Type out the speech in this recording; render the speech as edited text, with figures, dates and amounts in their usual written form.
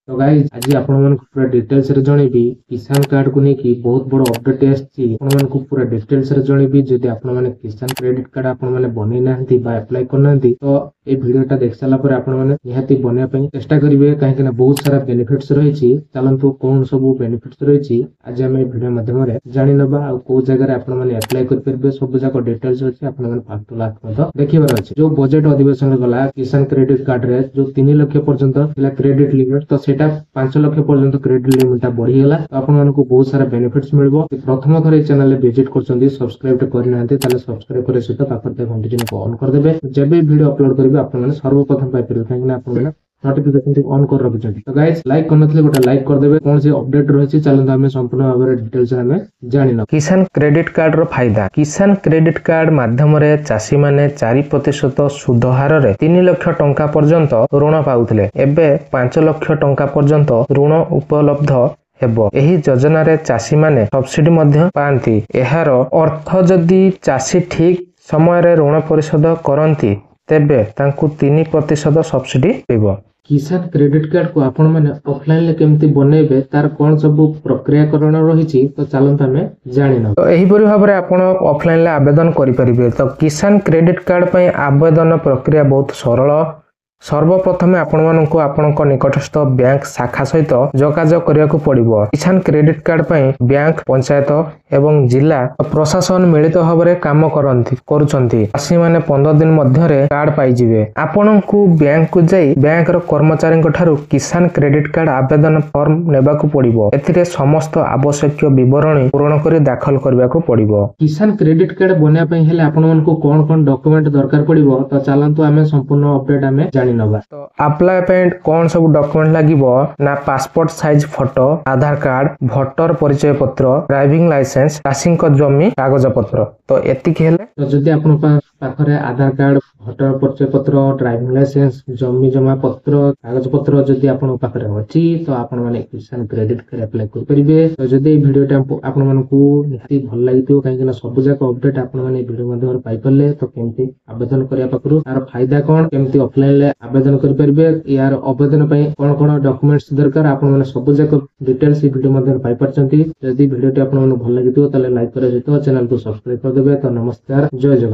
तो गाइज आज आपण मन पूरा डिटेल्स रे जणेबी किसान कार्ड को लेकी बहुत बड़ अपडेट आछि। आपण मन को पूरा डिटेल्स रे जणेबी जदि आपण माने किसान क्रेडिट कार्ड आपण माने बनै नाहंती बा अप्लाई करनाहंती तो ए वीडियोटा देख साला पर आपण माने निहाती बनिया पई चेष्टा करिवे काहे कि ना बहुत सारा बेनिफिट्स रहिछि। चलंतु कोन सब बेनिफिट्स रहिछि आज हम ए वीडियो माध्यम रे जानि नबा आ को जगह रे आपण माने अप्लाई कर परबे सब जाको डिटेल्स अछि आपण माने फालतू लाख मत देखिबार अछि। जो बजट अधिवेशन रे गला किसान क्रेडिट कार्ड रे जो 3 लाख पर्यंत थिला क्रेडिट लिमिट तो 5 लाख पर्यंत क्रेडिट लिमिट बढ़ीगला तो आपण बहुत सारा बेनिफिट्स मिलबो। प्रथम थर चैनल विजिट करछंती सब्सक्राइब करना सब्सक्राइब करे सहित पाखर घंटी को ऑन कर देबे। जब भी वीडियो अपलोड करिवे आपण माने सर्वप्रथम पाइ परिबे काहे ना आपण माने नोटिफिकेशन ऑन कर रखिछंती। तो गाइस लाइक करनथले गोटा लाइक कर देबे। कोन से अपडेट रहिछि चलंत हमें संपूर्ण भाबरे डिटेल्स हमें जानिना। किसान क्रेडिट कार्ड रो फायदा। किसान क्रेडिट कार्ड माध्यम रे चासी माने 4% सुध हार रे 3 लाख टंका पर्यंत ऋण पाउथिले। एबे 5 लाख टंका पर्यंत ऋण उपलब्ध हेबो। एही योजना रे चासी माने सब्सिडी मध्य पांती। एहार अर्थ जदि चासी ठीक समय रे ऋण परिशोध करंती तेबे तांकु 3% सब्सिडी देबो। किसान क्रेडिट कार्ड को आपण माने ऑफलाइन ले केमती बनेबे तार कोन सब प्रक्रियाकरण रहिछि तो चलंत हमें जानिना। तो एही परि भाबरे आपण ऑफलाइन ले आवेदन करि परिबे। तो किसान क्रेडिट कार्ड पई आवेदन प्रक्रिया बहुत सरल। सर्वप्रथमे आपण माननको आपनक निकटस्थ बैंक शाखा सहित जोगाजोग करिया को पड़िबो। किसान क्रेडिट कार्ड पई बैंक पंचायत एवं जिला प्रशासन मिलित भाबरे काम करूछंती। चासी माने 15 दिन मध्य रे कार्ड पाई जिवे। आपनଙ୍କୁ बैंक को जाई बैंक रो कर्मचारी ठारू किसान क्रेडिट कार्ड आवेदन फॉर्म नेबा को पड़िबो। एथिरे समस्त आवश्यक विवरणी पूर्ण करी दाखल करबा को पड़िबो। किसान क्रेडिट कार्ड बनिया पई हेले आपनମାନଙ୍କୁ कोन डॉक्यूमेंट दरकार पड़िबो तो चलंतु हमें संपूर्ण अपडेट हमें जानि नबा। तो अप्लाई पे कौन सब डॉक्यूमेंट लागिबो ना पासपोर्ट साइज फोटो, आधार कार्ड, भोटर परिचय पत्र, ड्राइविंग लाइसेंस, चाषी जमी कागज पत्र। तो एतिक हेले तो जदि आपण पाखरे आधार कार्ड, भोटर परिचय पत्र, ड्राइविंग लाइसेंस, जमी जमा पत्र, कागज पत्र जदि आपण पाखरे अछि तो आपण माने किसान क्रेडिट कार्ड अप्लाई कर परिबे। तो जदि ए वीडियोटा आपण मानकू निहाती भल लागितो काहे कि ना सब जाक अपडेट आपण माने वीडियो माध्यम पाई परले तो केमती आवेदन करिया पाखरु तार फायदा कोन केमती ऑफलाइन ले आवेदन कर परिबे यार आवेदन पई कोन डॉक्यूमेंट्स दरकार आपण माने सब जाक डिटेल्स ई वीडियो माध्यम पाई परचंती। जदि वीडियोटी आपण माने भल लागितो ताले लाइक करे सहित चैनल को सब्सक्राइब कर देबे। तो नमस्कार, जय जगन्नाथ।